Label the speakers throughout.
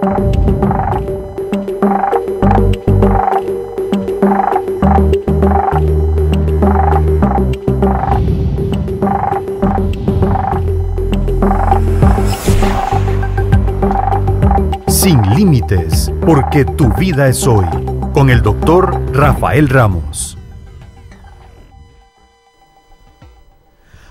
Speaker 1: Sin límites, porque tu vida es hoy, con el doctor Rafael Ramos.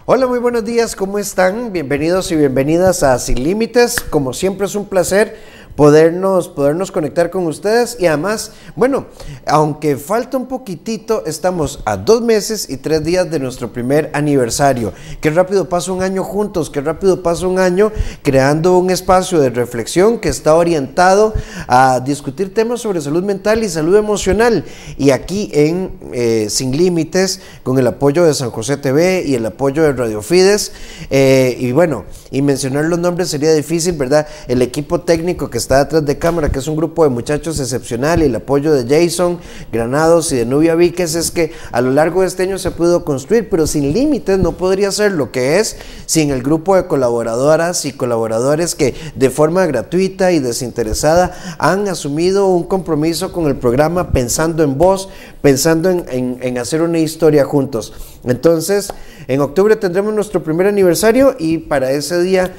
Speaker 2: Hola, muy buenos días, ¿cómo están? Bienvenidos y bienvenidas a Sin Límites. Como siempre es un placer podernos conectar con ustedes y además, bueno, aunque falta un poquitito, estamos a 2 meses y 3 días de nuestro primer aniversario. Qué rápido pasa un año juntos, qué rápido pasa un año creando un espacio de reflexión que está orientado a discutir temas sobre salud mental y salud emocional. Y aquí en Sin Límites, con el apoyo de San José TV y el apoyo de Radio Fides, y bueno, y mencionar los nombres sería difícil, ¿verdad? El equipo técnico que está detrás de cámara, que es un grupo de muchachos excepcional, y el apoyo de Jason Granados y de Nubia Víquez, es que a lo largo de este año se pudo construir, pero Sin Límites no podría ser lo que es sin el grupo de colaboradoras y colaboradores que de forma gratuita y desinteresada han asumido un compromiso con el programa, pensando en vos, pensando en hacer una historia juntos. Entonces, en octubre tendremos nuestro primer aniversario y para ese día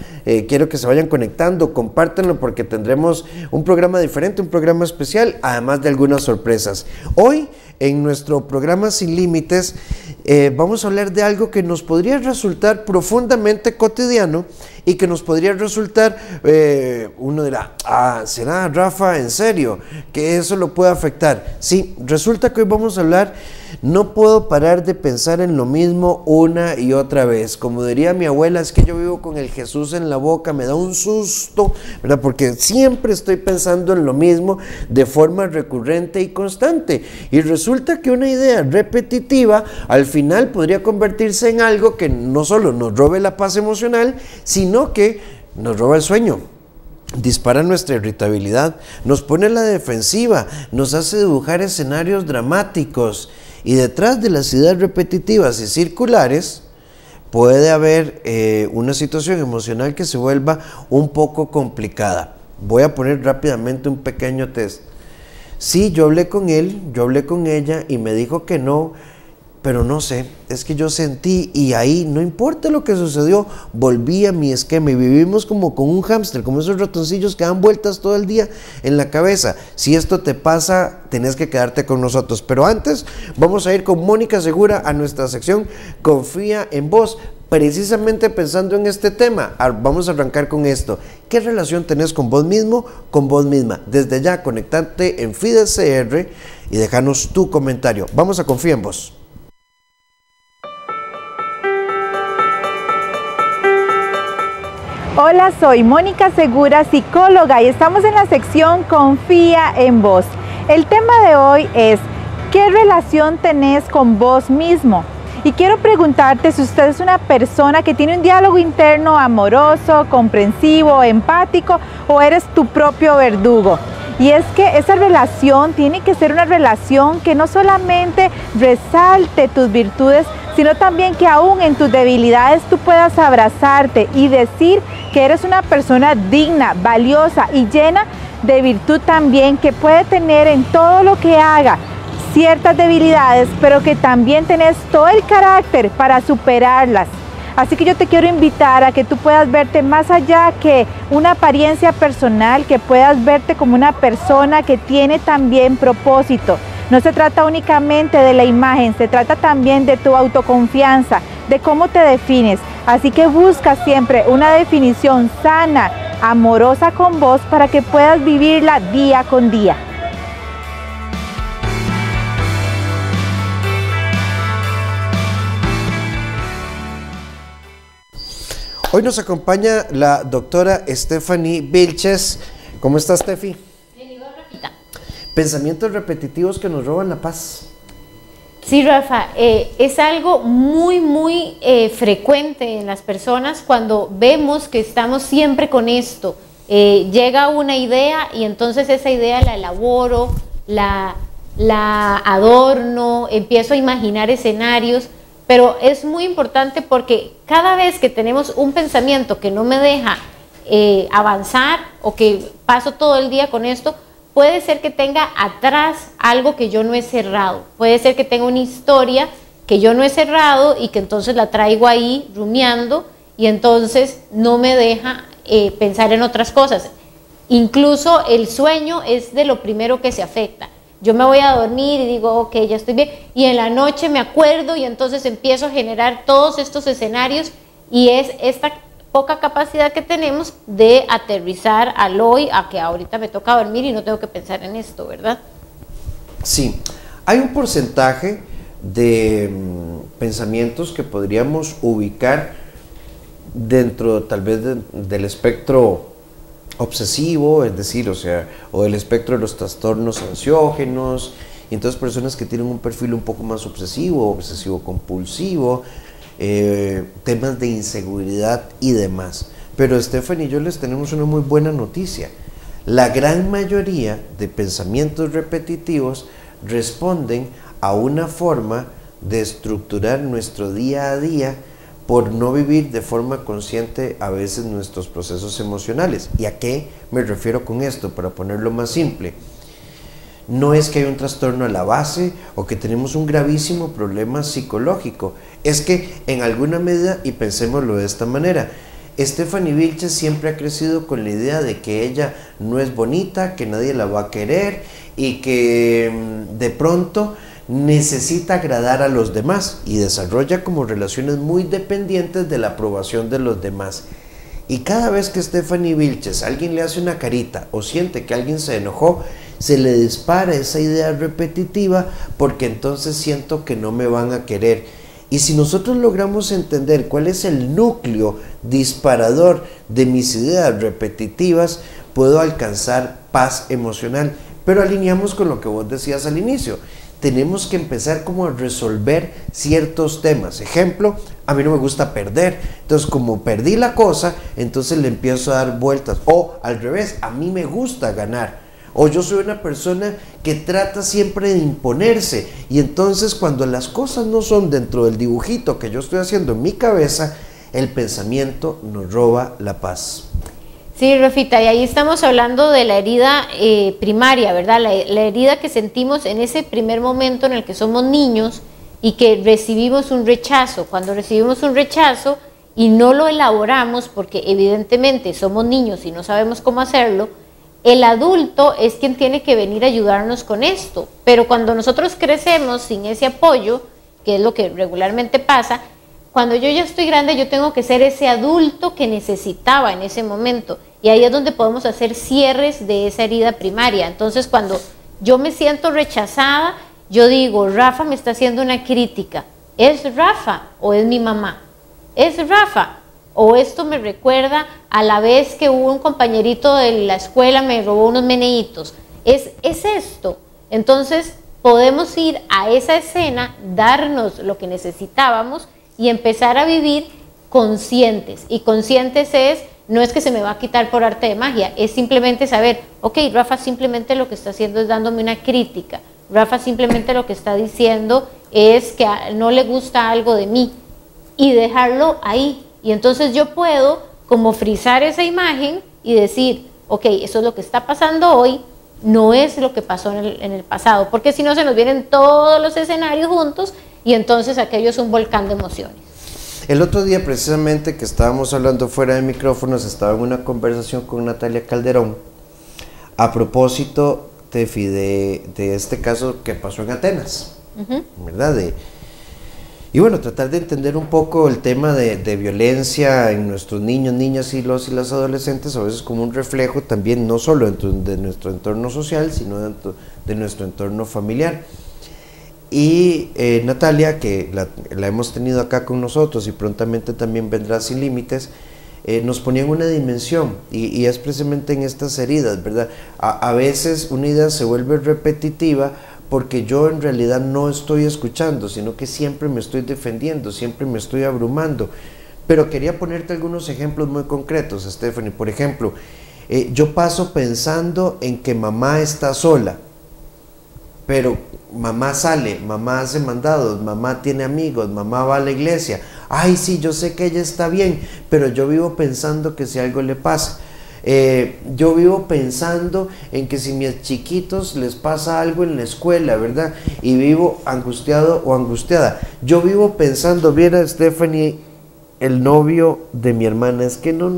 Speaker 2: quiero que se vayan conectando, compártanlo porque tendremos un programa diferente, un programa especial, además de algunas sorpresas. Hoy, en nuestro programa Sin Límites, vamos a hablar de algo que nos podría resultar profundamente cotidiano y que nos podría resultar, uno dirá, ¿será, Rafa, en serio que eso lo puede afectar? Sí, resulta que hoy vamos a hablar, no puedo parar de pensar en lo mismo una y otra vez. Como diría mi abuela, es que yo vivo con el Jesús en la boca, me da un susto, ¿verdad? Porque siempre estoy pensando en lo mismo de forma recurrente y constante. Y resulta que una idea repetitiva al final podría convertirse en algo que no solo nos robe la paz emocional, sino que nos roba el sueño. Dispara nuestra irritabilidad, nos pone a la defensiva, nos hace dibujar escenarios dramáticos. Y detrás de las ideas repetitivas y circulares puede haber una situación emocional que se vuelva un poco complicada. Voy a poner rápidamente un pequeño test. Sí, yo hablé con él, yo hablé con ella y me dijo que no, pero no sé, es que yo sentí y ahí, no importa lo que sucedió, volví a mi esquema y vivimos como con un hámster, como esos ratoncillos que dan vueltas todo el día en la cabeza. Si esto te pasa, tenés que quedarte con nosotros. Pero antes, vamos a ir con Mónica Segura a nuestra sección Confía en Vos. Precisamente pensando en este tema, vamos a arrancar con esto. ¿Qué relación tenés con vos mismo, con vos misma? Desde ya, conectarte en Fides CR y déjanos tu comentario. Vamos a Confía en Vos.
Speaker 3: Hola, soy Mónica Segura, psicóloga, y estamos en la sección Confía en Vos. El tema de hoy es ¿qué relación tenés con vos mismo? Y quiero preguntarte si usted es una persona que tiene un diálogo interno amoroso, comprensivo, empático, o eres tu propio verdugo. Y es que esa relación tiene que ser una relación que no solamente resalte tus virtudes, sino también que aún en tus debilidades tú puedas abrazarte y decir que eres una persona digna, valiosa y llena de virtud también, que puede tener en todo lo que haga ciertas debilidades, pero que también tenés todo el carácter para superarlas. Así que yo te quiero invitar a que tú puedas verte más allá que una apariencia personal, que puedas verte como una persona que tiene también propósito. No se trata únicamente de la imagen, se trata también de tu autoconfianza, de cómo te defines. Así que busca siempre una definición sana, amorosa con vos, para que puedas vivirla día con día.
Speaker 2: Hoy nos acompaña la doctora Stephanie Vilches. ¿Cómo estás, Steffi?
Speaker 4: Bienvenido, Rafita.
Speaker 2: Pensamientos repetitivos que nos roban la paz.
Speaker 4: Sí, Rafa, es algo muy frecuente en las personas cuando vemos que estamos siempre con esto. Llega una idea y entonces esa idea la elaboro, la adorno, empiezo a imaginar escenarios, pero es muy importante porque cada vez que tenemos un pensamiento que no me deja avanzar o que paso todo el día con esto, puede ser que tenga atrás algo que yo no he cerrado, puede ser que tenga una historia que yo no he cerrado y que entonces la traigo ahí rumiando y entonces no me deja pensar en otras cosas. Incluso el sueño es de lo primero que se afecta. Yo me voy a dormir y digo, ok, ya estoy bien, y en la noche me acuerdo y entonces empiezo a generar todos estos escenarios y es esta poca capacidad que tenemos de aterrizar al hoy, a que ahorita me toca dormir y no tengo que pensar en esto, ¿verdad?
Speaker 2: Sí, hay un porcentaje de pensamientos que podríamos ubicar dentro tal vez del espectro obsesivo, es decir, o del espectro de los trastornos ansiógenos, y entonces personas que tienen un perfil un poco más obsesivo, obsesivo compulsivo, temas de inseguridad y demás. Pero Stephanie y yo les tenemos una muy buena noticia. La gran mayoría de pensamientos repetitivos responden a una forma de estructurar nuestro día a día por no vivir de forma consciente a veces nuestros procesos emocionales. ¿Y a qué me refiero con esto? Para ponerlo más simple, no es que hay un trastorno a la base o que tenemos un gravísimo problema psicológico, es que en alguna medida, y pensémoslo de esta manera, Stephanie Vilches siempre ha crecido con la idea de que ella no es bonita, que nadie la va a querer y que de pronto necesita agradar a los demás y desarrolla como relaciones muy dependientes de la aprobación de los demás. Y cada vez que Stephanie Vilches alguien le hace una carita o siente que alguien se enojó, se le dispara esa idea repetitiva porque entonces siento que no me van a querer. Y si nosotros logramos entender cuál es el núcleo disparador de mis ideas repetitivas, puedo alcanzar paz emocional. Pero alineamos con lo que vos decías al inicio. Tenemos que empezar como a resolver ciertos temas. Ejemplo, a mí no me gusta perder. Entonces, como perdí la cosa, entonces le empiezo a dar vueltas. O al revés, a mí me gusta ganar. O yo soy una persona que trata siempre de imponerse. Y entonces cuando las cosas no son dentro del dibujito que yo estoy haciendo en mi cabeza, el pensamiento nos roba la paz.
Speaker 4: Sí, Rafita, y ahí estamos hablando de la herida primaria, ¿verdad? La herida que sentimos en ese primer momento en el que somos niños y que recibimos un rechazo. Cuando recibimos un rechazo y no lo elaboramos, porque evidentemente somos niños y no sabemos cómo hacerlo, el adulto es quien tiene que venir a ayudarnos con esto. Pero cuando nosotros crecemos sin ese apoyo, que es lo que regularmente pasa, cuando yo ya estoy grande, yo tengo que ser ese adulto que necesitaba en ese momento. Y ahí es donde podemos hacer cierres de esa herida primaria. Entonces, cuando yo me siento rechazada, yo digo, Rafa me está haciendo una crítica. ¿Es Rafa o es mi mamá? ¿Es Rafa? O esto me recuerda a la vez que hubo un compañerito de la escuela me robó unos meneitos. ¿Es esto? Entonces, podemos ir a esa escena, darnos lo que necesitábamos y empezar a vivir conscientes. Y conscientes no es que se me va a quitar por arte de magia, es simplemente saber, ok, Rafa simplemente lo que está haciendo es dándome una crítica. Rafa simplemente lo que está diciendo es que no le gusta algo de mí y dejarlo ahí. Y entonces yo puedo como frizar esa imagen y decir, ok, eso es lo que está pasando hoy, no es lo que pasó en el pasado, porque si no se nos vienen todos los escenarios juntos y entonces aquello es un volcán de emociones.
Speaker 2: El otro día precisamente que estábamos hablando fuera de micrófonos, estaba en una conversación con Natalia Calderón a propósito de este caso que pasó en Atenas, ¿verdad? Y bueno, tratar de entender un poco el tema de violencia en nuestros niños, niñas y las adolescentes, a veces como un reflejo también no solo dentro de nuestro entorno social, sino dentro de nuestro entorno familiar. Y Natalia, que la hemos tenido acá con nosotros y prontamente también vendrá Sin Límites, nos ponía en una dimensión y es precisamente en estas heridas, ¿verdad? A veces una idea se vuelve repetitiva porque yo en realidad no estoy escuchando, sino que siempre me estoy defendiendo, siempre me estoy abrumando. Pero quería ponerte algunos ejemplos muy concretos, Stephanie. Por ejemplo, yo paso pensando en que mamá está sola, pero mamá sale, mamá hace mandados, mamá tiene amigos, mamá va a la iglesia. ay, sí, yo sé que ella está bien, pero yo vivo pensando que si algo le pasa. Yo vivo pensando en que si a mis chiquitos les pasa algo en la escuela, ¿verdad? Y vivo angustiado o angustiada. Yo vivo pensando, viera Stephanie, el novio de mi hermana, es que no,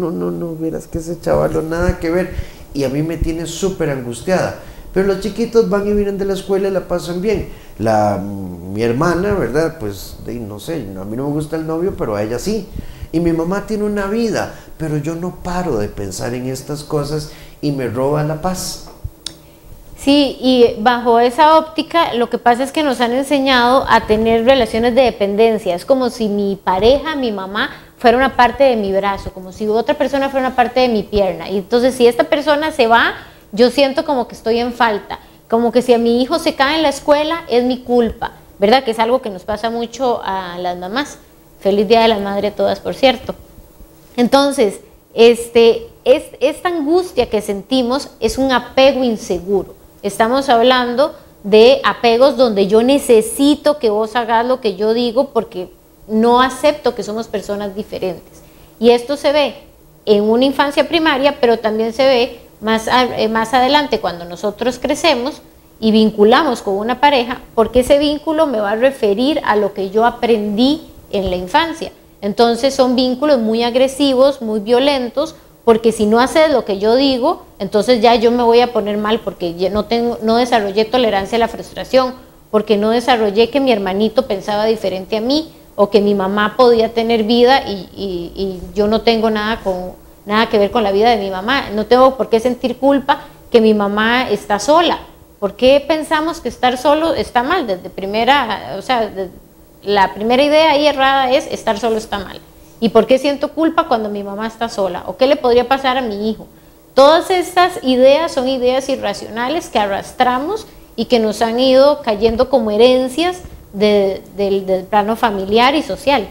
Speaker 2: vieras que ese chavalo nada que ver, y a mí me tiene súper angustiada. Pero los chiquitos van y vienen de la escuela y la pasan bien. Mi hermana, ¿verdad? Pues no sé, a mí no me gusta el novio, pero a ella sí. Y mi mamá tiene una vida, pero yo no paro de pensar en estas cosas y me roba la paz.
Speaker 4: Sí, y bajo esa óptica lo que pasa es que nos han enseñado a tener relaciones de dependencia. Es como si mi pareja, mi mamá, fuera una parte de mi brazo, como si otra persona fuera una parte de mi pierna. Y entonces si esta persona se va, yo siento como que estoy en falta, como que si a mi hijo se cae en la escuela es mi culpa, ¿verdad? Que es algo que nos pasa mucho a las mamás. Feliz Día de la Madre a todas, por cierto. Entonces, esta angustia que sentimos es un apego inseguro. Estamos hablando de apegos donde yo necesito que vos hagas lo que yo digo porque no acepto que somos personas diferentes. Y esto se ve en una infancia primaria, pero también se ve más adelante cuando nosotros crecemos y vinculamos con una pareja, porque ese vínculo me va a referir a lo que yo aprendí en la infancia. Entonces son vínculos muy agresivos, muy violentos, porque si no haces lo que yo digo, entonces ya yo me voy a poner mal porque no desarrollé tolerancia a la frustración, porque no desarrollé que mi hermanito pensaba diferente a mí, o que mi mamá podía tener vida y yo no tengo nada que ver con la vida de mi mamá. No tengo por qué sentir culpa que mi mamá está sola. ¿Por qué pensamos que estar solo está mal? La primera idea ahí errada es estar solo está mal. ¿Y por qué siento culpa cuando mi mamá está sola? ¿O qué le podría pasar a mi hijo? Todas estas ideas son ideas irracionales que arrastramos y que nos han ido cayendo como herencias del plano familiar y social.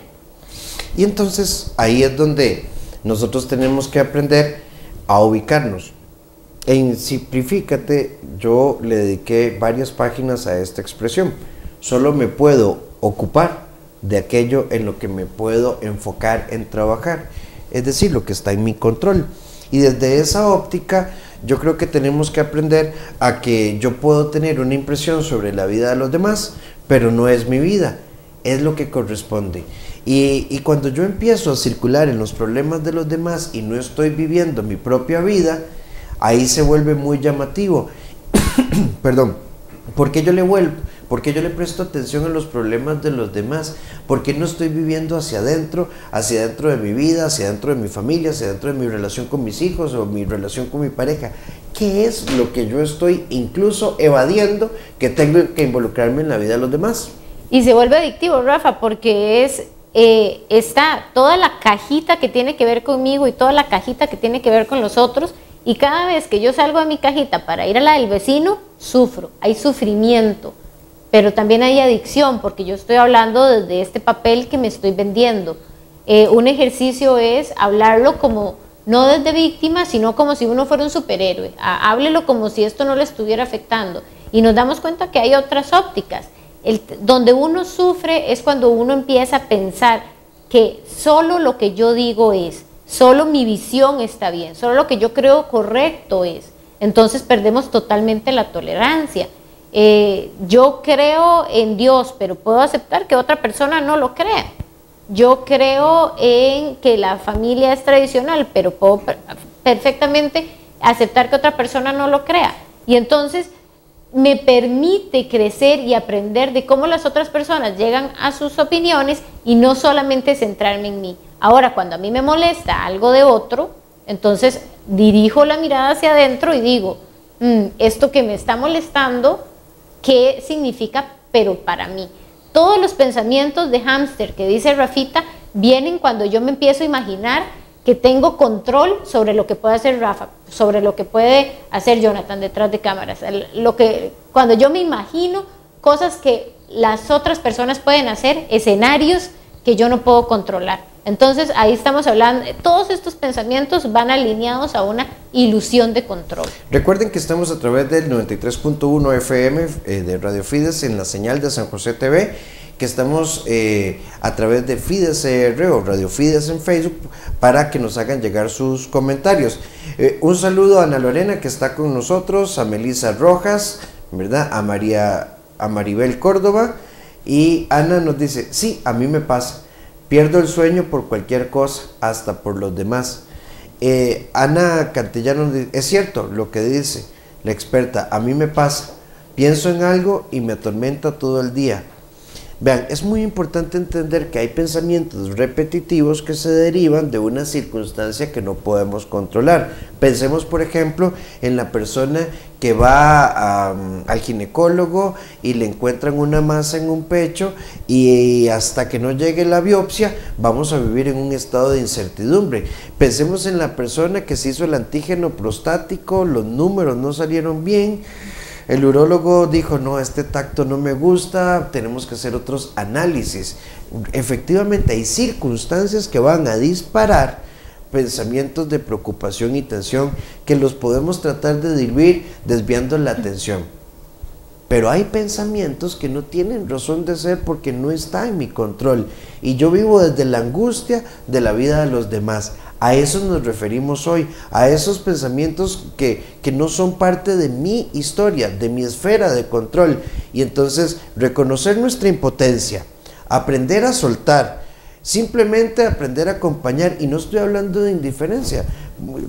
Speaker 2: Y entonces ahí es donde nosotros tenemos que aprender a ubicarnos. En Simplifícate yo le dediqué varias páginas a esta expresión. Solo me puedo ocupar de aquello en lo que me puedo enfocar en trabajar, es decir, lo que está en mi control. Y desde esa óptica yo creo que tenemos que aprender a que yo puedo tener una impresión sobre la vida de los demás, pero no es mi vida, es lo que corresponde. Y cuando yo empiezo a circular en los problemas de los demás y no estoy viviendo mi propia vida, ahí se vuelve muy llamativo. Perdón, ¿por qué yo le presto atención a los problemas de los demás? ¿Por qué no estoy viviendo hacia adentro de mi vida, hacia adentro de mi familia, hacia adentro de mi relación con mis hijos o mi relación con mi pareja? ¿Qué es lo que yo estoy incluso evadiendo que tengo que involucrarme en la vida de los demás?
Speaker 4: Y se vuelve adictivo, Rafa, porque está toda la cajita que tiene que ver conmigo y toda la cajita que tiene que ver con los otros, y cada vez que yo salgo de mi cajita para ir a la del vecino, sufro, hay sufrimiento, pero también hay adicción, porque yo estoy hablando desde este papel que me estoy vendiendo. Un ejercicio es hablarlo como, no desde víctima, sino como si uno fuera un superhéroe. Háblelo como si esto no le estuviera afectando, y nos damos cuenta que hay otras ópticas. Donde uno sufre es cuando uno empieza a pensar que solo lo que yo digo es, solo mi visión está bien, solo lo que yo creo correcto es. Entonces perdemos totalmente la tolerancia. Yo creo en Dios, pero puedo aceptar que otra persona no lo crea. Yo creo en que la familia es tradicional, pero puedo perfectamente aceptar que otra persona no lo crea. Y entonces me permite crecer y aprender de cómo las otras personas llegan a sus opiniones y no solamente centrarme en mí. Ahora, cuando a mí me molesta algo de otro, entonces dirijo la mirada hacia adentro y digo, esto que me está molestando, ¿qué significa pero para mí? Todos los pensamientos de hámster que dice Rafita vienen cuando yo me empiezo a imaginar que tengo control sobre lo que puede hacer Rafa, sobre lo que puede hacer Jonathan detrás de cámaras. Cuando yo me imagino cosas que las otras personas pueden hacer, escenarios que yo no puedo controlar. Entonces ahí estamos hablando, todos estos pensamientos van alineados a una ilusión de control.
Speaker 2: Recuerden que estamos a través del 93.1 FM de Radio Fides en la señal de San José TV, que estamos a través de Fides CR o Radio Fides en Facebook para que nos hagan llegar sus comentarios. Un saludo a Ana Lorena, que está con nosotros, a Melissa Rojas, ¿verdad? A Maribel Córdoba, y Ana nos dice, sí, a mí me pasa. Pierdo el sueño por cualquier cosa, hasta por los demás. Ana Cantillano dice, es cierto lo que dice la experta, a mí me pasa. Pienso en algo y me atormenta todo el día. Vean, es muy importante entender que hay pensamientos repetitivos que se derivan de una circunstancia que no podemos controlar. Pensemos, por ejemplo, en la persona que va al ginecólogo y le encuentran una masa en un pecho y hasta que no llegue la biopsia vamos a vivir en un estado de incertidumbre. Pensemos en la persona que se hizo el antígeno prostático, los números no salieron bien. El urólogo dijo, no, este tacto no me gusta, tenemos que hacer otros análisis. Efectivamente, hay circunstancias que van a disparar pensamientos de preocupación y tensión que los podemos tratar de diluir desviando la atención. Pero hay pensamientos que no tienen razón de ser porque no está en mi control. Y yo vivo desde la angustia de la vida de los demás. A eso nos referimos hoy, a esos pensamientos que no son parte de mi historia, de mi esfera de control. Y entonces reconocer nuestra impotencia, aprender a soltar, simplemente aprender a acompañar. Y no estoy hablando de indiferencia.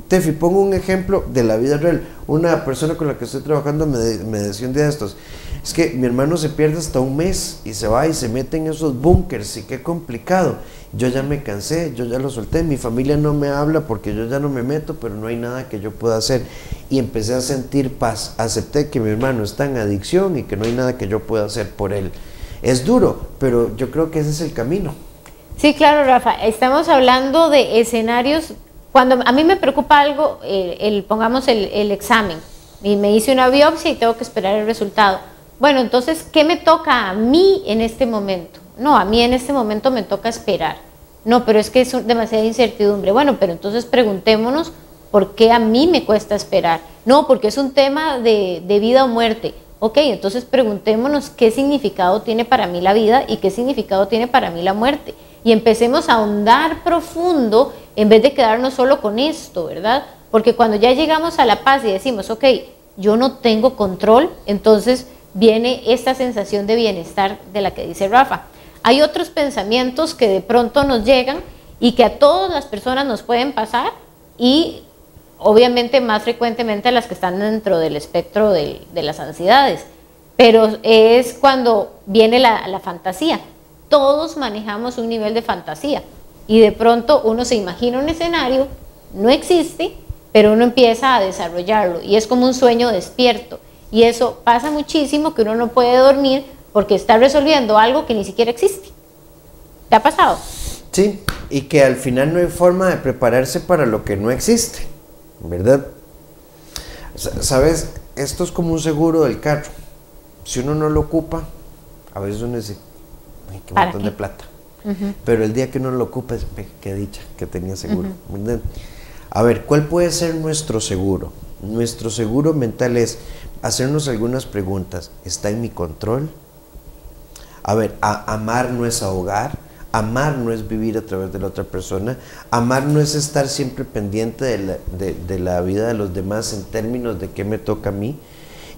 Speaker 2: Tefi, pongo un ejemplo de la vida real. Una persona con la que estoy trabajando me decía un día de estos, es que mi hermano se pierde hasta un mes y se va y se mete en esos búnkers y qué complicado. Yo ya me cansé, yo ya lo solté, mi familia no me habla porque yo ya no me meto, pero no hay nada que yo pueda hacer. Y empecé a sentir paz, acepté que mi hermano está en adicción y que no hay nada que yo pueda hacer por él. Es duro, pero yo creo que ese es el camino.
Speaker 4: Sí, claro, Rafa, estamos hablando de escenarios. Cuando a mí me preocupa algo, pongamos el examen, y me hice una biopsia y tengo que esperar el resultado. Bueno, entonces, ¿qué me toca a mí en este momento? No, a mí en este momento me toca esperar. No, pero es que es demasiada incertidumbre. Bueno, pero entonces preguntémonos por qué a mí me cuesta esperar. No, porque es un tema de vida o muerte. Ok, entonces preguntémonos qué significado tiene para mí la vida y qué significado tiene para mí la muerte. Y empecemos a ahondar profundo en vez de quedarnos solo con esto, ¿verdad? Porque cuando ya llegamos a la paz y decimos, ok, yo no tengo control, entonces viene esta sensación de bienestar de la que dice Rafa. Hay otros pensamientos que de pronto nos llegan y que a todas las personas nos pueden pasar y obviamente más frecuentemente a las que están dentro del espectro de las ansiedades, pero es cuando viene la fantasía. Todos manejamos un nivel de fantasía y de pronto uno se imagina un escenario, no existe, pero uno empieza a desarrollarlo y es como un sueño despierto y eso pasa muchísimo, que uno no puede dormir porque está resolviendo algo que ni siquiera existe. ¿Te ha pasado?
Speaker 2: Sí, y que al final no hay forma de prepararse para lo que no existe, ¿verdad? ¿Sabes? Esto es como un seguro del carro. Si uno no lo ocupa, a veces uno dice, ay, qué montón de plata. Pero el día que uno lo ocupa, es qué dicha que tenía seguro, ¿verdad? A ver, ¿cuál puede ser nuestro seguro? Nuestro seguro mental es hacernos algunas preguntas. ¿Está en mi control? A ver, amar no es ahogar, amar no es vivir a través de la otra persona, amar no es estar siempre pendiente de la vida de los demás en términos de qué me toca a mí.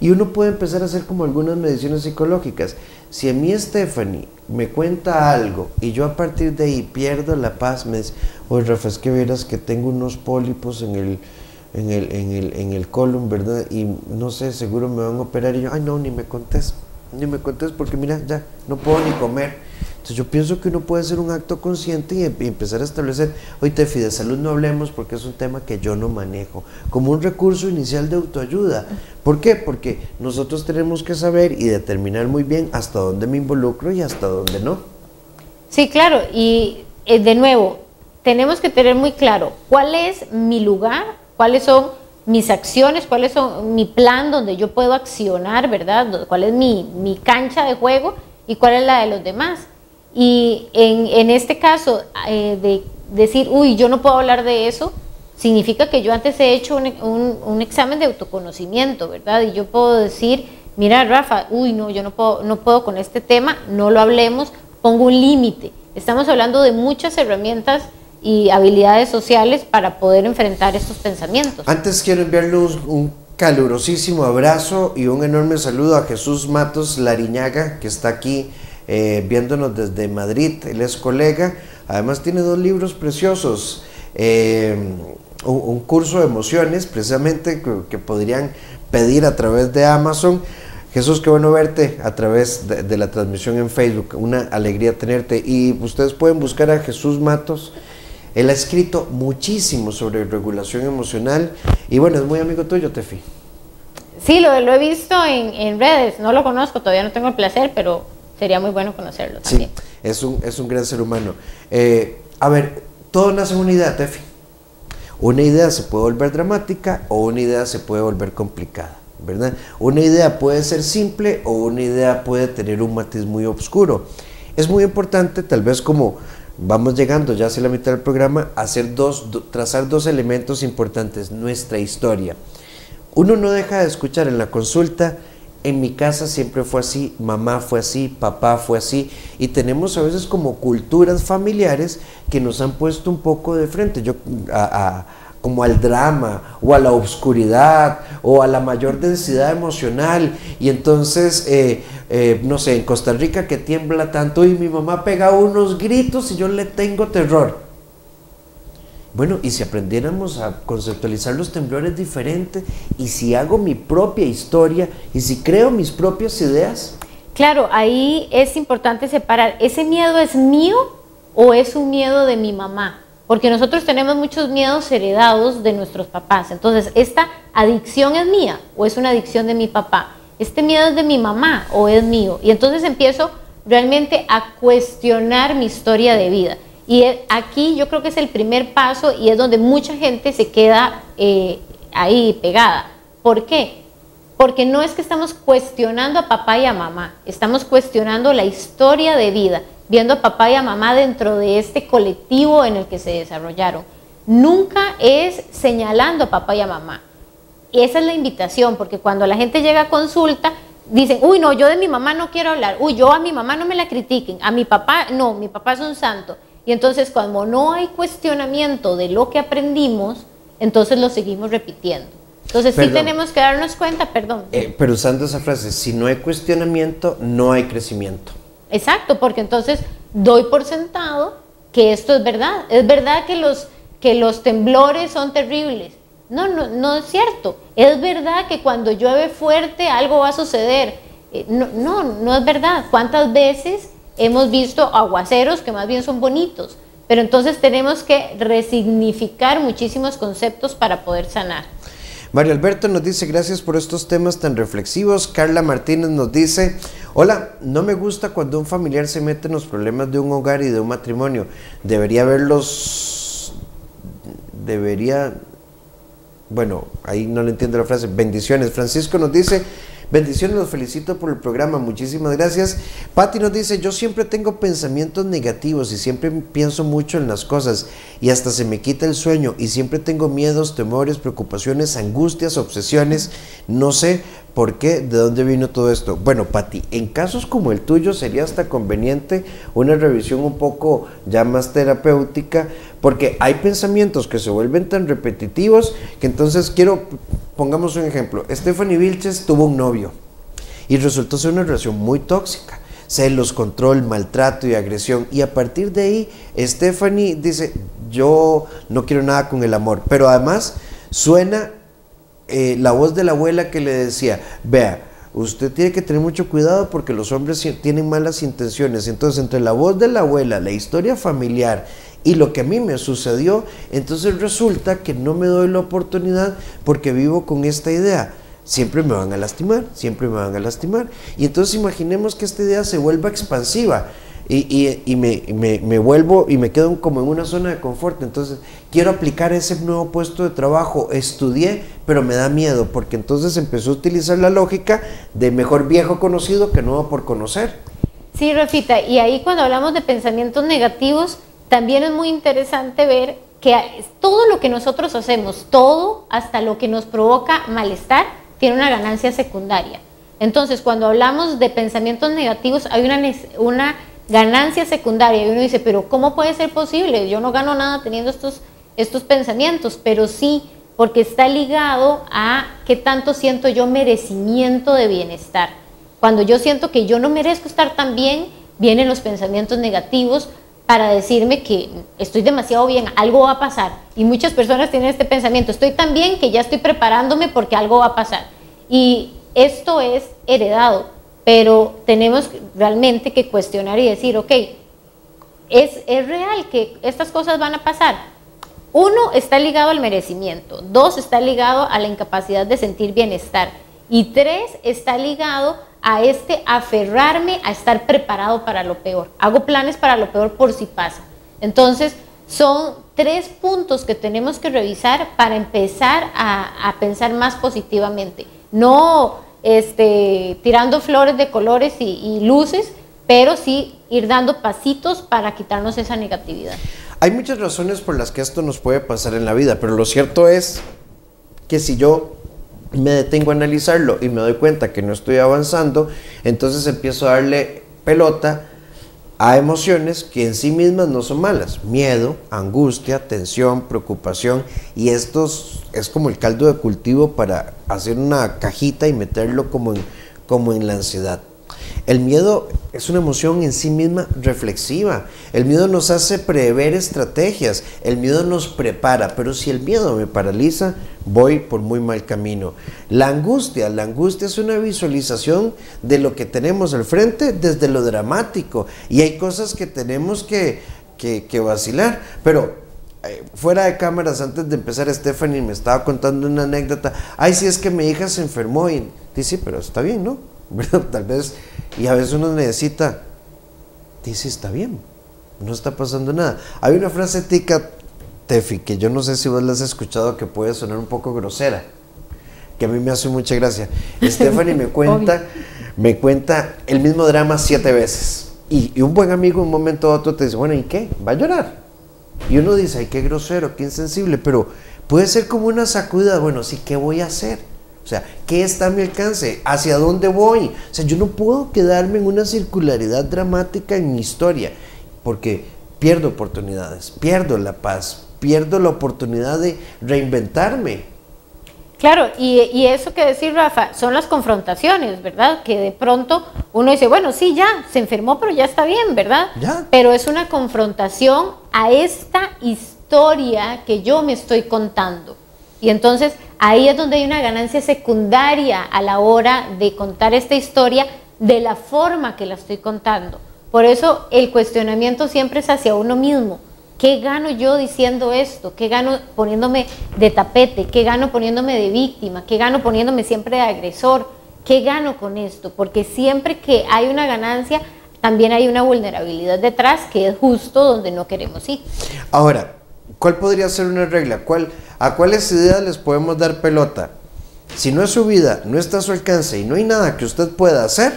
Speaker 2: Y uno puede empezar a hacer como algunas mediciones psicológicas. Si a mí Stephanie me cuenta algo y yo a partir de ahí pierdo la paz, me dice, oye Rafa, es que verás que tengo unos pólipos en el colon, ¿verdad? Y no sé, seguro me van a operar. Y yo, ay no, ni me contés porque mira, ya no puedo ni comer. Entonces yo pienso que uno puede hacer un acto consciente y empezar a establecer, oye Tefi, de salud no hablemos porque es un tema que yo no manejo, como un recurso inicial de autoayuda. ¿Por qué? Porque nosotros tenemos que saber y determinar muy bien hasta dónde me involucro y hasta dónde no.
Speaker 4: Sí, claro, y de nuevo, tenemos que tener muy claro cuál es mi lugar, cuáles son mis acciones, cuáles son mi plan donde yo puedo accionar, ¿verdad? Cuál es mi cancha de juego y cuál es la de los demás. Y en este caso, de decir, uy, yo no puedo hablar de eso, significa que yo antes he hecho un examen de autoconocimiento, ¿verdad? Y yo puedo decir, mira, Rafa, uy, no, yo no puedo con este tema, no lo hablemos, pongo un límite. Estamos hablando de muchas herramientas y habilidades sociales para poder enfrentar estos pensamientos.
Speaker 2: Antes quiero enviarle un calurosísimo abrazo y un enorme saludo a Jesús Matos Lariñaga, que está aquí viéndonos desde Madrid. Él es colega, además tiene 2 libros preciosos, un curso de emociones precisamente que podrían pedir a través de Amazon. Jesús, qué bueno verte a través de la transmisión en Facebook, una alegría tenerte. Y ustedes pueden buscar a Jesús Matos. Él ha escrito muchísimo sobre regulación emocional y bueno, es muy amigo tuyo, Tefi.
Speaker 4: Sí, lo he visto en redes, no lo conozco, todavía no tengo el placer, pero sería muy bueno conocerlo también.
Speaker 2: Sí, es un gran ser humano. A ver, todo nace en una idea, Tefi. Una idea se puede volver dramática o una idea se puede volver complicada, ¿verdad? Una idea puede ser simple o una idea puede tener un matiz muy oscuro. Es muy importante, tal vez como vamos llegando ya hacia la mitad del programa, trazar 2 elementos importantes. Nuestra historia. Uno no deja de escuchar en la consulta, en mi casa siempre fue así, mamá fue así, papá fue así, y tenemos a veces como culturas familiares que nos han puesto un poco de frente, como al drama, o a la oscuridad, o a la mayor densidad emocional, y entonces, no sé, en Costa Rica que tiembla tanto, y mi mamá pega unos gritos y yo le tengo terror. Bueno, y si aprendiéramos a conceptualizar los temblores diferentes, y si hago mi propia historia, y si creo mis propias ideas.
Speaker 4: Claro, ahí es importante separar, ¿ese miedo es mío o es un miedo de mi mamá? Porque nosotros tenemos muchos miedos heredados de nuestros papás. Entonces, ¿esta adicción es mía o es una adicción de mi papá? ¿Este miedo es de mi mamá o es mío? Y entonces empiezo realmente a cuestionar mi historia de vida. Y aquí yo creo que es el primer paso y es donde mucha gente se queda ahí pegada. ¿Por qué? Porque no es que estamos cuestionando a papá y a mamá, estamos cuestionando la historia de vida, viendo a papá y a mamá dentro de este colectivo en el que se desarrollaron. Nunca es señalando a papá y a mamá. Y esa es la invitación, porque cuando la gente llega a consulta, dicen, uy, no, yo de mi mamá no quiero hablar, uy, yo a mi mamá no me la critiquen, a mi papá, no, mi papá es un santo. Y entonces cuando no hay cuestionamiento de lo que aprendimos, entonces lo seguimos repitiendo. Entonces sí tenemos que darnos cuenta,
Speaker 2: pero usando esa frase, si no hay cuestionamiento, no hay crecimiento.
Speaker 4: Exacto, porque entonces doy por sentado que esto es verdad. Es verdad que los temblores son terribles. No es cierto. Es verdad que cuando llueve fuerte algo va a suceder. No es verdad. ¿Cuántas veces hemos visto aguaceros que más bien son bonitos? Pero entonces tenemos que resignificar muchísimos conceptos para poder sanar.
Speaker 2: Mario Alberto nos dice, gracias por estos temas tan reflexivos. Carla Martínez nos dice, hola, no me gusta cuando un familiar se mete en los problemas de un hogar y de un matrimonio. Bueno, ahí no le entiendo la frase. Bendiciones. Francisco nos dice, bendiciones, los felicito por el programa, muchísimas gracias. Patti nos dice, yo siempre tengo pensamientos negativos y siempre pienso mucho en las cosas y hasta se me quita el sueño y siempre tengo miedos, temores, preocupaciones, angustias, obsesiones, no sé por qué, de dónde vino todo esto. Bueno, Patti, en casos como el tuyo sería hasta conveniente una revisión un poco ya más terapéutica, porque hay pensamientos que se vuelven tan repetitivos que entonces pongamos un ejemplo. Stephanie Vilches tuvo un novio y resultó ser una relación muy tóxica, celos, control, maltrato y agresión, y a partir de ahí Stephanie dice, yo no quiero nada con el amor, pero además suena la voz de la abuela que le decía, vea, usted tiene que tener mucho cuidado porque los hombres tienen malas intenciones. Entonces, entre la voz de la abuela, la historia familiar y lo que a mí me sucedió, entonces resulta que no me doy la oportunidad porque vivo con esta idea. Siempre me van a lastimar, siempre me van a lastimar. Y entonces imaginemos que esta idea se vuelva expansiva y me vuelvo y me quedo como en una zona de confort. Entonces quiero aplicar ese nuevo puesto de trabajo, estudié, pero me da miedo, porque entonces empezó a utilizar la lógica de mejor viejo conocido que nuevo por conocer.
Speaker 4: Sí, Rafita, y ahí cuando hablamos de pensamientos negativos, también es muy interesante ver que todo lo que nosotros hacemos, todo, hasta lo que nos provoca malestar, tiene una ganancia secundaria. Entonces, cuando hablamos de pensamientos negativos, hay una ganancia secundaria, y uno dice, pero ¿cómo puede ser posible? Yo no gano nada teniendo estos pensamientos, pero sí, porque está ligado a qué tanto siento yo merecimiento de bienestar. Cuando yo siento que yo no merezco estar tan bien, vienen los pensamientos negativos para decirme que estoy demasiado bien, algo va a pasar. Y muchas personas tienen este pensamiento, estoy tan bien que ya estoy preparándome porque algo va a pasar. Y esto es heredado, pero tenemos realmente que cuestionar y decir, ok, ¿es real que estas cosas van a pasar? 1, está ligado al merecimiento. 2, está ligado a la incapacidad de sentir bienestar. Y 3, está ligado a aferrarme a estar preparado para lo peor. Hago planes para lo peor por si pasa. Entonces, son 3 puntos que tenemos que revisar para empezar a pensar más positivamente. No tirando flores de colores y luces, pero sí ir dando pasitos para quitarnos esa negatividad.
Speaker 2: Hay muchas razones por las que esto nos puede pasar en la vida, pero lo cierto es que si yo me detengo a analizarlo y me doy cuenta que no estoy avanzando, entonces empiezo a darle pelota a emociones que en sí mismas no son malas: miedo, angustia, tensión, preocupación, y estos es como el caldo de cultivo para hacer una cajita y meterlo como en la ansiedad. El miedo es una emoción en sí misma reflexiva. El miedo nos hace prever estrategias, el miedo nos prepara, pero si el miedo me paraliza, voy por muy mal camino. La angustia es una visualización de lo que tenemos al frente desde lo dramático, y hay cosas que tenemos que vacilar, pero fuera de cámaras, antes de empezar, Stephanie me estaba contando una anécdota. Ay, sí, es que mi hija se enfermó, y dice, pero está bien, ¿no? Tal vez, y a veces uno necesita, dice, está bien, no está pasando nada. Hay una frase tica, Tefi, que yo no sé si vos la has escuchado, que puede sonar un poco grosera, que a mí me hace mucha gracia. Stephanie me cuenta el mismo drama 7 veces, y un buen amigo en un momento u otro te dice, bueno, ¿y qué? ¿Va a llorar? Y uno dice, ay, qué grosero, qué insensible, pero puede ser como una sacudida. Bueno, sí, ¿qué voy a hacer? O sea, ¿qué está a mi alcance? ¿Hacia dónde voy? O sea, yo no puedo quedarme en una circularidad dramática en mi historia, porque pierdo oportunidades, pierdo la paz, pierdo la oportunidad de reinventarme.
Speaker 4: Claro, y eso que decir, Rafa, son las confrontaciones, ¿verdad? Que de pronto uno dice, bueno, sí, ya, se enfermó, pero ya está bien, ¿verdad?
Speaker 2: Ya.
Speaker 4: Pero es una confrontación a esta historia que yo me estoy contando. Y entonces ahí es donde hay una ganancia secundaria a la hora de contar esta historia de la forma que la estoy contando. Por eso el cuestionamiento siempre es hacia uno mismo. ¿Qué gano yo diciendo esto? ¿Qué gano poniéndome de tapete? ¿Qué gano poniéndome de víctima? ¿Qué gano poniéndome siempre de agresor? ¿Qué gano con esto? Porque siempre que hay una ganancia, también hay una vulnerabilidad detrás, que es justo donde no queremos ir.
Speaker 2: Ahora, ¿cuál podría ser una regla? ¿A cuáles ideas les podemos dar pelota? Si no es su vida, no está a su alcance y no hay nada que usted pueda hacer,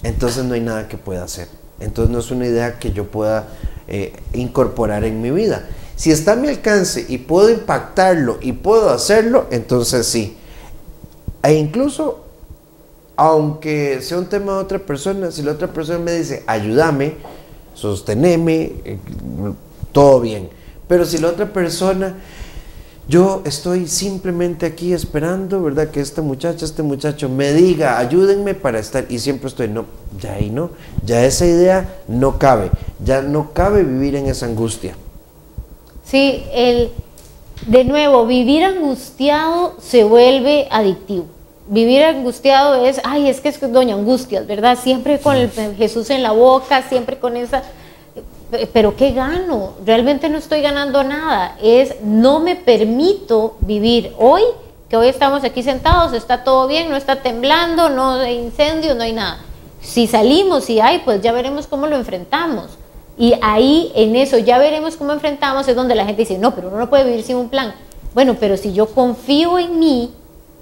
Speaker 2: entonces no hay nada que pueda hacer. Entonces no es una idea que yo pueda incorporar en mi vida. Si está a mi alcance y puedo impactarlo y puedo hacerlo, entonces sí. E incluso, aunque sea un tema de otra persona, si la otra persona me dice, ayúdame, sosteneme, todo bien. Pero si la otra persona, yo estoy simplemente aquí esperando, ¿verdad? Que esta muchacha, este muchacho me diga, ayúdenme para estar, y siempre estoy, no, ya ahí no, ya esa idea no cabe, ya no cabe vivir en esa angustia.
Speaker 4: Sí, de nuevo, vivir angustiado se vuelve adictivo. Vivir angustiado es, ay, es que es doña Angustias, ¿verdad? Siempre con el Jesús en la boca, siempre con esa... Pero ¿qué gano? Realmente no estoy ganando nada. No me permito vivir hoy, que hoy estamos aquí sentados, está todo bien, no está temblando, no hay incendios, no hay nada. Si salimos y hay, pues ya veremos cómo lo enfrentamos. Y ahí, en eso, ya veremos cómo enfrentamos, es donde la gente dice, no, pero uno no puede vivir sin un plan. Bueno, pero si yo confío en mí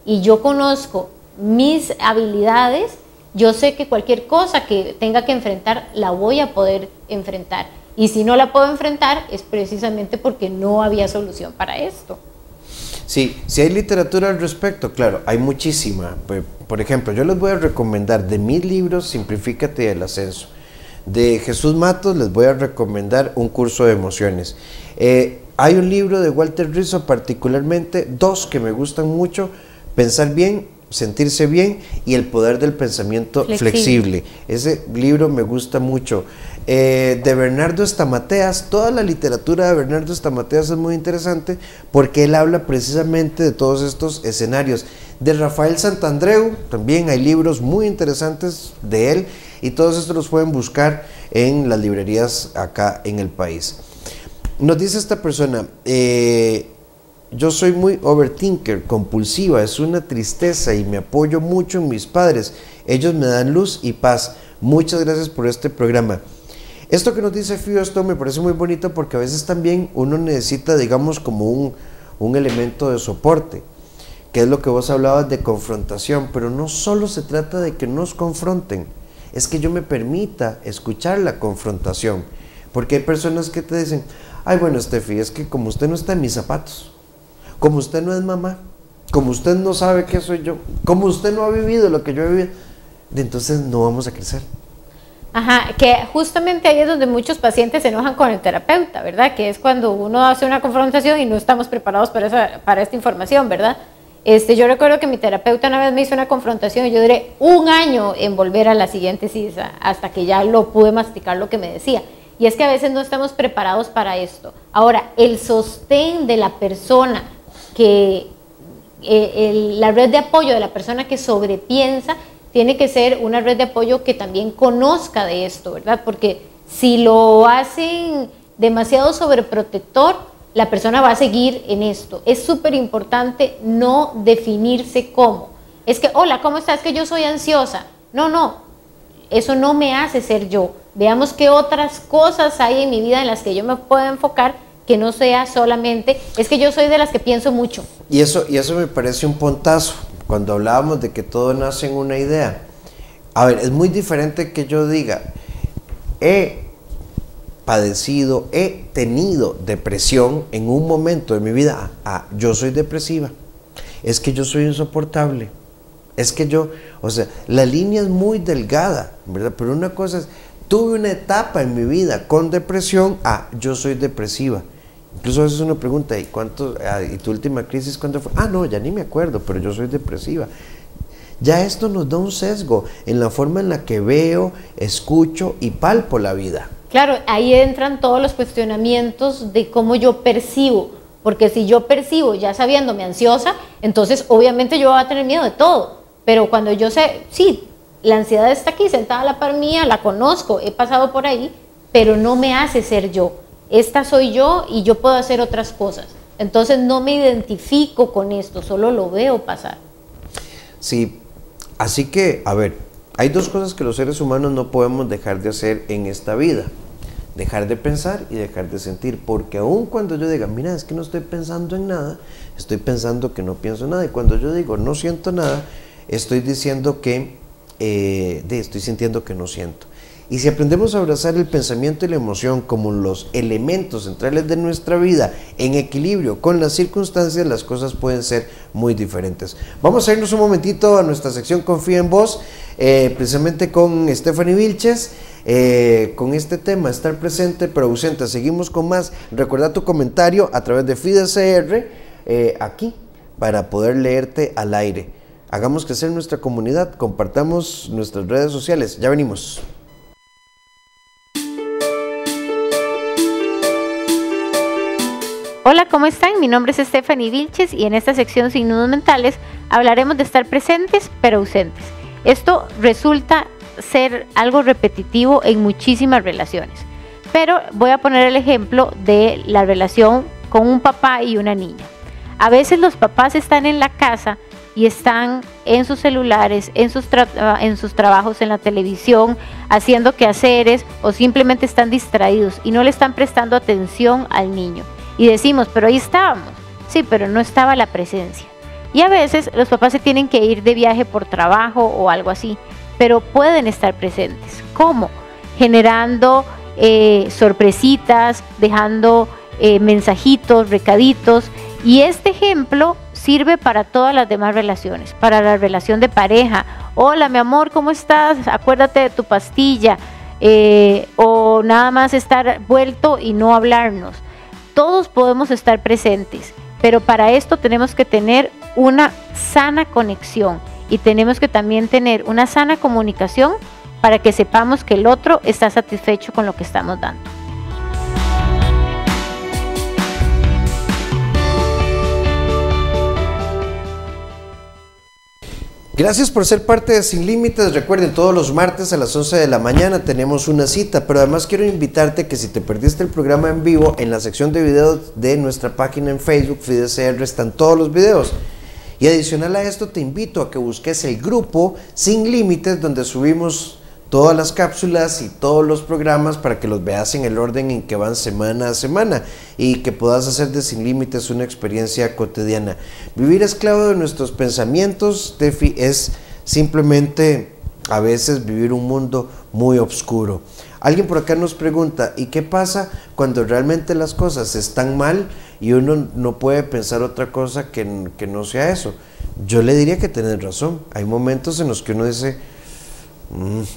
Speaker 4: y yo conozco mis habilidades, yo sé que cualquier cosa que tenga que enfrentar, la voy a poder enfrentar. Y si no la puedo enfrentar, es precisamente porque no había solución para esto.
Speaker 2: Sí, si hay literatura al respecto, claro, hay muchísima. Por ejemplo, yo les voy a recomendar de mis libros Simplifícate el Ascenso. De Jesús Matos les voy a recomendar Un curso de emociones. Hay un libro de Walter Rizzo particularmente, dos que me gustan mucho, Pensar bien, Sentirse bien y El poder del pensamiento flexible. Ese libro me gusta mucho. De Bernardo Estamateas, toda la literatura de Bernardo Estamateas es muy interesante porque él habla precisamente de todos estos escenarios. De Rafael Santandreu también hay libros muy interesantes de él y todos estos los pueden buscar en las librerías acá en el país. Nos dice esta persona, yo soy muy overthinker, compulsiva, es una tristeza y me apoyo mucho en mis padres. Ellos me dan luz y paz. Muchas gracias por este programa. Esto que nos dice Fío, esto me parece muy bonito porque a veces también uno necesita, digamos, como un elemento de soporte, que es lo que vos hablabas de confrontación, pero no solo se trata de que nos confronten, es que yo me permita escuchar la confrontación, porque hay personas que te dicen, ay bueno Steffi, es que como usted no está en mis zapatos, como usted no es mamá, como usted no sabe qué soy yo, como usted no ha vivido lo que yo he vivido, entonces no vamos a crecer.
Speaker 4: Ajá, que justamente ahí es donde muchos pacientes se enojan con el terapeuta, ¿verdad? Que es cuando uno hace una confrontación y no estamos preparados para esta información, ¿verdad? Yo recuerdo que mi terapeuta una vez me hizo una confrontación y yo duré 1 año en volver a la siguiente cita hasta que ya lo pude masticar lo que me decía. Y es que a veces no estamos preparados para esto. Ahora, el sostén de la persona, la red de apoyo de la persona que sobrepiensa, tiene que ser una red de apoyo que también conozca de esto, ¿verdad? Porque si lo hacen demasiado sobreprotector, la persona va a seguir en esto. Es súper importante no definirse como. Es que, hola, ¿cómo estás? Es que yo soy ansiosa. No, eso no me hace ser yo. Veamos qué otras cosas hay en mi vida en las que yo me puedo enfocar, que no sea solamente, es que yo soy de las que pienso mucho.
Speaker 2: Y eso me parece un puntazo. Cuando hablábamos de que todo nace en una idea, a ver, es muy diferente que yo diga, he padecido, he tenido depresión en un momento de mi vida, yo soy depresiva, es que yo soy insoportable, es que yo, o sea, la línea es muy delgada, ¿verdad? Pero una cosa es, tuve una etapa en mi vida con depresión, yo soy depresiva. Incluso a veces uno pregunta, ¿y tu última crisis cuándo fue? No, ya ni me acuerdo, pero yo soy depresiva. Ya esto nos da un sesgo en la forma en la que veo, escucho y palpo la vida.
Speaker 4: Claro, ahí entran todos los cuestionamientos de cómo yo percibo, porque si yo percibo ya sabiéndome ansiosa, entonces obviamente yo voy a tener miedo de todo, pero cuando yo sé, sí, la ansiedad está aquí sentada a la par mía, la conozco, he pasado por ahí, pero no me hace ser yo. Esta soy yo y yo puedo hacer otras cosas. Entonces no me identifico con esto, solo lo veo pasar.
Speaker 2: Sí, así que, a ver, hay dos cosas que los seres humanos no podemos dejar de hacer en esta vida. Dejar de pensar y dejar de sentir, porque aun cuando yo diga, mira, es que no estoy pensando en nada, estoy pensando que no pienso nada, y cuando yo digo no siento nada, estoy diciendo que, estoy sintiendo que no siento. Y si aprendemos a abrazar el pensamiento y la emoción como los elementos centrales de nuestra vida en equilibrio con las circunstancias, las cosas pueden ser muy diferentes. Vamos a irnos un momentito a nuestra sección Confía en Vos, precisamente con Stephanie Vilches, con este tema, estar presente pero ausente. Seguimos con más. Recuerda tu comentario a través de FIDECR aquí para poder leerte al aire. Hagamos crecer nuestra comunidad, compartamos nuestras redes sociales. Ya venimos.
Speaker 4: Hola, ¿cómo están? Mi nombre es Stephanie Vilches y en esta sección Sin Nudos Mentales hablaremos de estar presentes pero ausentes. Esto resulta ser algo repetitivo en muchísimas relaciones, pero voy a poner el ejemplo de la relación con un papá y una niña. A veces los papás están en la casa y están en sus celulares, en sus trabajos, en la televisión, haciendo quehaceres o simplemente están distraídos y no le están prestando atención al niño. Y decimos, pero ahí estábamos. Sí, pero no estaba la presencia. Y a veces los papás se tienen que ir de viaje por trabajo o algo así. pero pueden estar presentes. ¿Cómo? Generando sorpresitas, dejando mensajitos, recaditos, y este ejemplo sirve para todas las demás relaciones, para la relación de pareja. Hola, mi amor, ¿cómo estás? Acuérdate de tu pastilla, o nada más estar vuelto y no hablarnos. Todos podemos estar presentes, pero para esto tenemos que tener una sana conexión y tenemos que también tener una sana comunicación para que sepamos que el otro está satisfecho con lo que estamos dando.
Speaker 2: Gracias por ser parte de Sin Límites. Recuerden, todos los martes a las 11 de la mañana tenemos una cita, pero además quiero invitarte que si te perdiste el programa en vivo, en la sección de videos de nuestra página en Facebook, FIDECR, están todos los videos. Y adicional a esto, te invito a que busques el grupo Sin Límites, donde subimos todas las cápsulas y todos los programas para que los veas en el orden en que van semana a semana y que puedas hacer de Sin Límites una experiencia cotidiana. Vivir esclavo de nuestros pensamientos, Tefi, es simplemente a veces vivir un mundo muy oscuro. Alguien por acá nos pregunta, ¿y qué pasa cuando realmente las cosas están mal y uno no puede pensar otra cosa que no sea eso? Yo le diría que tienes razón. Hay momentos en los que uno dice,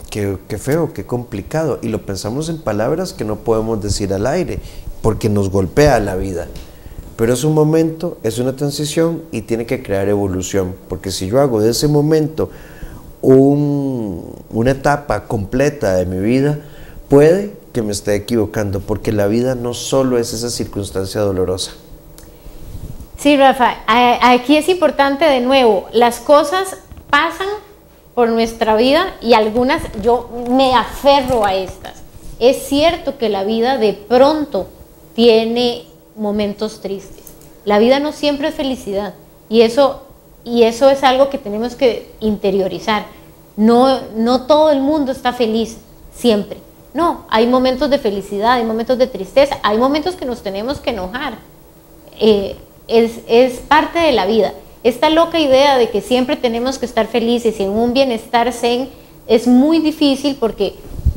Speaker 2: qué feo, qué complicado, y lo pensamos en palabras que no podemos decir al aire porque nos golpea la vida, pero es un momento, es una transición y tiene que crear evolución, porque si yo hago de ese momento una etapa completa de mi vida, puede que me esté equivocando, porque la vida no solo es esa circunstancia dolorosa.
Speaker 4: Sí, Rafa, aquí es importante de nuevo, las cosas pasan por nuestra vida y algunas yo me aferro a estas. Es cierto que la vida de pronto tiene momentos tristes. La vida no siempre es felicidad y eso es algo que tenemos que interiorizar. No todo el mundo está feliz siempre. No, hay momentos de felicidad, hay momentos de tristeza, hay momentos que nos tenemos que enojar. Es parte de la vida. Esta loca idea de que siempre tenemos que estar felices y en un bienestar zen es muy difícil, porque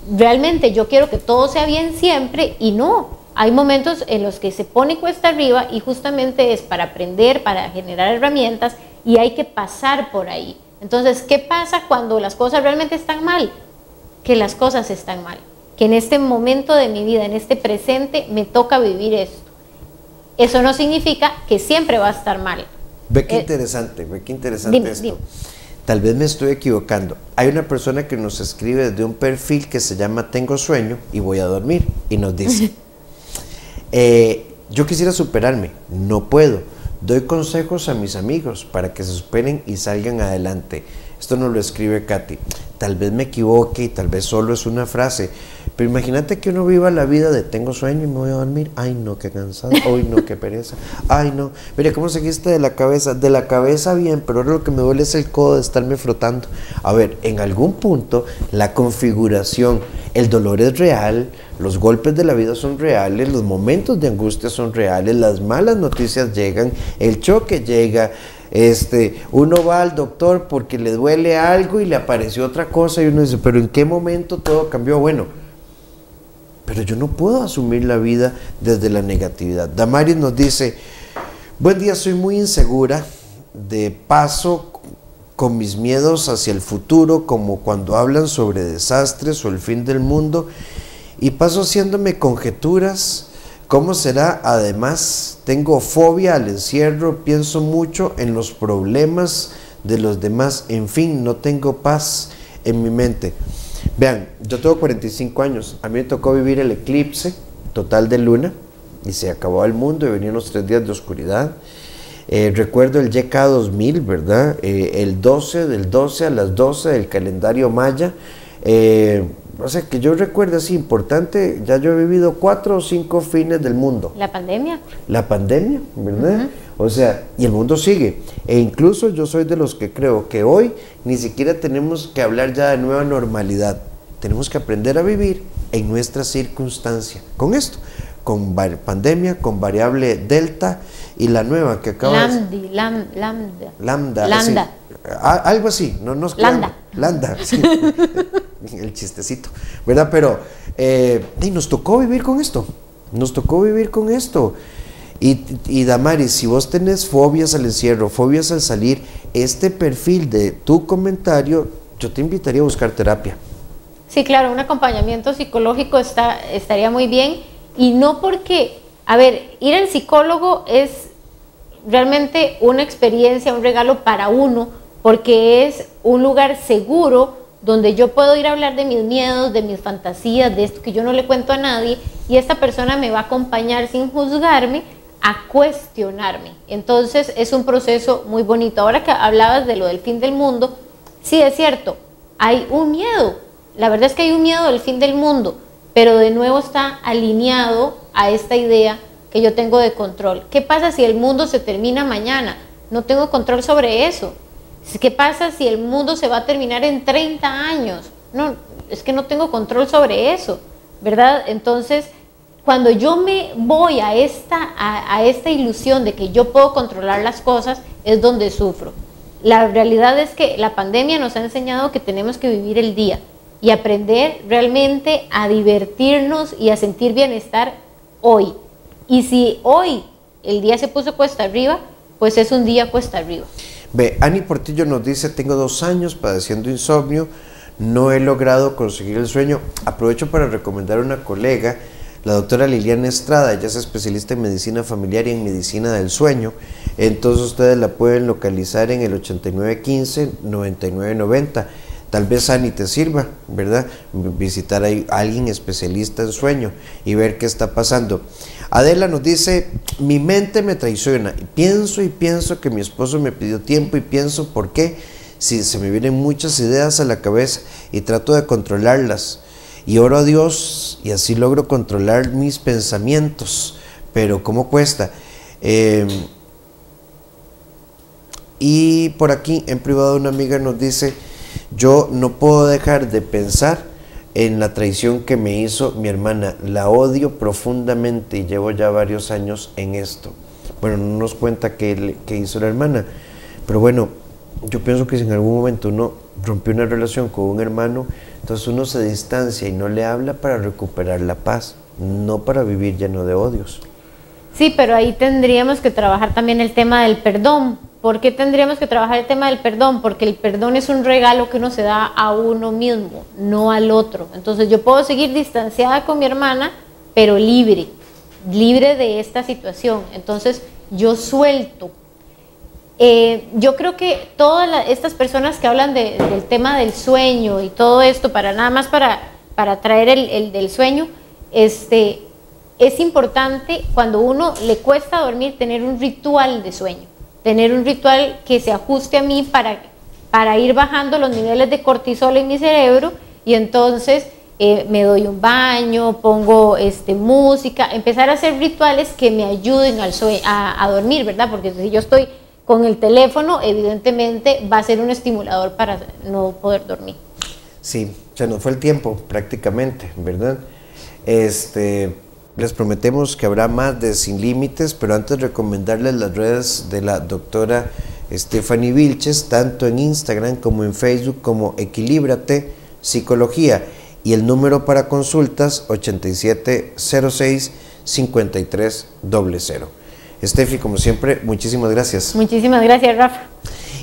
Speaker 4: realmente yo quiero que todo sea bien siempre y no. Hay momentos en los que se pone cuesta arriba y justamente es para aprender, para generar herramientas, y hay que pasar por ahí. Entonces, ¿qué pasa cuando las cosas realmente están mal? Que las cosas están mal. Que en este momento de mi vida, en este presente, me toca vivir esto. Eso no significa que siempre va a estar mal.
Speaker 2: Ve qué interesante
Speaker 4: dime,
Speaker 2: esto.
Speaker 4: Dime.
Speaker 2: Tal vez me estoy equivocando. Hay una persona que nos escribe desde un perfil que se llama Tengo sueño y voy a dormir, y nos dice, yo quisiera superarme, no puedo. Doy consejos a mis amigos para que se superen y salgan adelante. Esto nos lo escribe Katy. Tal vez me equivoque y tal vez solo es una frase, pero imagínate que uno viva la vida de tengo sueño y me voy a dormir. Ay no, qué cansado. Ay no, qué pereza. Ay no, mira cómo seguiste de la cabeza bien, pero ahora lo que me duele es el codo de estarme frotando. A ver, en algún punto la configuración, el dolor es real, los golpes de la vida son reales, los momentos de angustia son reales, las malas noticias llegan, el choque llega. Uno va al doctor porque le duele algo y le apareció otra cosa y uno dice, pero ¿en qué momento todo cambió? Bueno, pero yo no puedo asumir la vida desde la negatividad. Damaris nos dice, buen día, soy muy insegura, de paso con mis miedos hacia el futuro, como cuando hablan sobre desastres o el fin del mundo, y paso haciéndome conjeturas. ¿Cómo será? Además, tengo fobia al encierro, pienso mucho en los problemas de los demás, en fin, no tengo paz en mi mente. Vean, yo tengo 45 años, a mí me tocó vivir el eclipse total de luna y se acabó el mundo y venían los 3 días de oscuridad. Recuerdo el YK 2000, ¿verdad? El 12 del 12 a las 12 del calendario maya. O sea, que yo recuerdo así, importante, ya yo he vivido 4 o 5 fines del mundo.
Speaker 4: La pandemia.
Speaker 2: La pandemia, ¿verdad? O sea, y el mundo sigue. E incluso yo soy de los que creo que hoy ni siquiera tenemos que hablar ya de nueva normalidad. Tenemos que aprender a vivir en nuestra circunstancia. Con esto, con pandemia, con variable delta y la nueva que acaba
Speaker 4: Lambda.
Speaker 2: Lambda. Así, algo así, no nos
Speaker 4: Lambda.
Speaker 2: blanda, sí. El chistecito, ¿verdad? Pero nos tocó vivir con esto, y Damaris, si vos tenés fobias al encierro, fobias al salir, este perfil de tu comentario, yo te invitaría a buscar terapia.
Speaker 4: Sí, claro, un acompañamiento psicológico estaría muy bien, y no porque, a ver, ir al psicólogo es realmente una experiencia, un regalo para uno, porque es un lugar seguro donde yo puedo ir a hablar de mis miedos, de mis fantasías, de esto que yo no le cuento a nadie, y esta persona me va a acompañar sin juzgarme a cuestionarme. Entonces es un proceso muy bonito. Ahora que hablabas de lo del fin del mundo, sí es cierto, hay un miedo, la verdad es que hay un miedo del fin del mundo, pero de nuevo está alineado a esta idea que yo tengo de control. ¿Qué pasa si el mundo se termina mañana? No tengo control sobre eso. ¿Qué pasa si el mundo se va a terminar en 30 años? No, es que no tengo control sobre eso, ¿verdad? Entonces, cuando yo me voy a esta ilusión de que yo puedo controlar las cosas, es donde sufro. La realidad es que la pandemia nos ha enseñado que tenemos que vivir el día y aprender realmente a divertirnos y a sentir bienestar hoy. Y si hoy el día se puso cuesta arriba, pues es un día cuesta arriba.
Speaker 2: Ve, Ani Portillo nos dice, tengo 2 años padeciendo insomnio, no he logrado conseguir el sueño. Aprovecho para recomendar a una colega, la doctora Liliana Estrada. Ella es especialista en medicina familiar y en medicina del sueño. Entonces ustedes la pueden localizar en el 8915-9990. Tal vez, Ani, te sirva, ¿verdad? Visitar a alguien especialista en sueño y ver qué está pasando. Adela nos dice, mi mente me traiciona, y pienso que mi esposo me pidió tiempo, y pienso por qué, si se me vienen muchas ideas a la cabeza y trato de controlarlas, y oro a Dios y así logro controlar mis pensamientos, pero ¿cómo cuesta? Y por aquí en privado una amiga nos dice, yo no puedo dejar de pensar en la traición que me hizo mi hermana, la odio profundamente y llevo ya varios años en esto. Bueno, no nos cuenta qué hizo la hermana, pero bueno, yo pienso que si en algún momento uno rompió una relación con un hermano, entonces uno se distancia y no le habla para recuperar la paz, no para vivir lleno de odios.
Speaker 4: Sí, pero ahí tendríamos que trabajar también el tema del perdón. ¿Por qué tendríamos que trabajar el tema del perdón? Porque el perdón es un regalo que uno se da a uno mismo, no al otro. Entonces yo puedo seguir distanciada con mi hermana, pero libre de esta situación. Entonces yo suelto. Yo creo que todas estas personas que hablan del tema del sueño y todo esto, nada más para traer el del sueño, es importante cuando uno le cuesta dormir tener un ritual de sueño. Tener un ritual que se ajuste a mí para ir bajando los niveles de cortisol en mi cerebro, y entonces me doy un baño, pongo música, empezar a hacer rituales que me ayuden a dormir, ¿verdad? Porque si yo estoy con el teléfono, evidentemente va a ser un estimulador para no poder dormir.
Speaker 2: Sí, se nos fue el tiempo prácticamente, ¿verdad? Les prometemos que habrá más de Sin Límites, pero antes recomendarles las redes de la doctora Stephanie Vilches, tanto en Instagram como en Facebook, como Equilíbrate Psicología, y el número para consultas 8706-5300. Steffi, como siempre, muchísimas gracias.
Speaker 4: Muchísimas gracias, Rafa.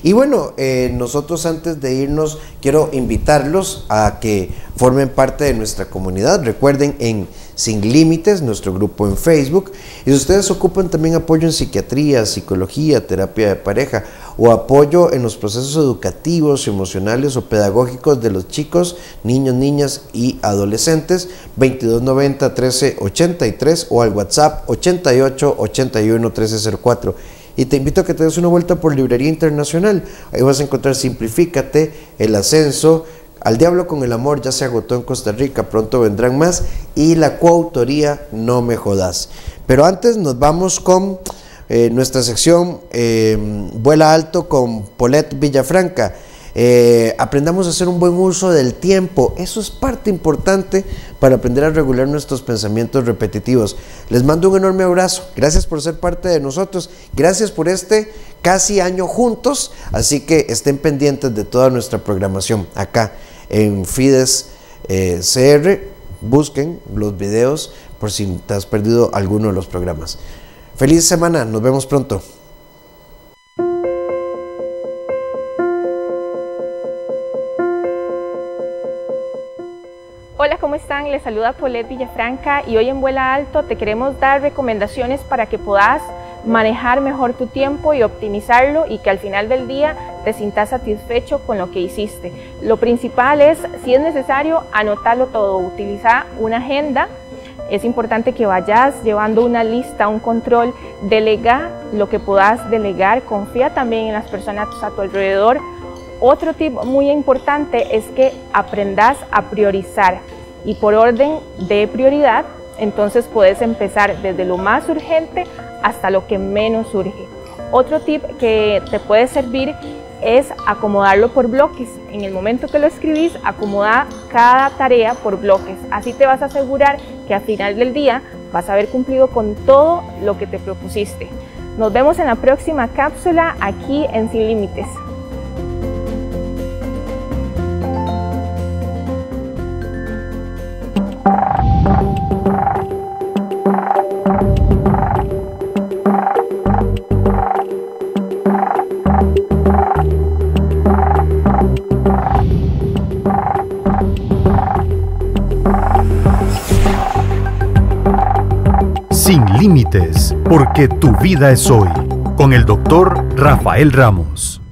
Speaker 2: Y bueno, nosotros antes de irnos quiero invitarlos a que formen parte de nuestra comunidad. Recuerden, en Sin Límites, nuestro grupo en Facebook. Y si ustedes ocupan también apoyo en psiquiatría, psicología, terapia de pareja o apoyo en los procesos educativos, emocionales o pedagógicos de los chicos, niños, niñas y adolescentes, 2290-1383 o al WhatsApp 8881-1304. Y te invito a que te des una vuelta por Librería Internacional. Ahí vas a encontrar Simplifícate, El Ascenso, Al Diablo con el Amor, ya se agotó en Costa Rica, pronto vendrán más, y la coautoría No Me Jodas. Pero antes nos vamos con nuestra sección Vuela Alto con Paulette Villafranca. Aprendamos a hacer un buen uso del tiempo. Eso es parte importante para aprender a regular nuestros pensamientos repetitivos. Les mando un enorme abrazo. Gracias por ser parte de nosotros. Gracias por este casi año juntos. Así que estén pendientes de toda nuestra programación acá en Fides CR. Busquen los videos por si te has perdido alguno de los programas. Feliz semana. Nos vemos pronto.
Speaker 5: Hola, ¿cómo están? Les saluda Paulette Villafranca y hoy en Vuela Alto te queremos dar recomendaciones para que puedas manejar mejor tu tiempo y optimizarlo y que al final del día te sientas satisfecho con lo que hiciste. Lo principal es, si es necesario, anotarlo todo, utiliza una agenda. Es importante que vayas llevando una lista, un control, delega lo que puedas delegar, confía también en las personas a tu alrededor. Otro tip muy importante es que aprendas a priorizar y por orden de prioridad, entonces puedes empezar desde lo más urgente hasta lo que menos urge. Otro tip que te puede servir es acomodarlo por bloques. En el momento que lo escribís, acomoda cada tarea por bloques. Así te vas a asegurar que al final del día vas a haber cumplido con todo lo que te propusiste. Nos vemos en la próxima cápsula aquí en Sin Límites.
Speaker 1: Sin Límites, porque tu vida es hoy, con el doctor Rafael Ramos.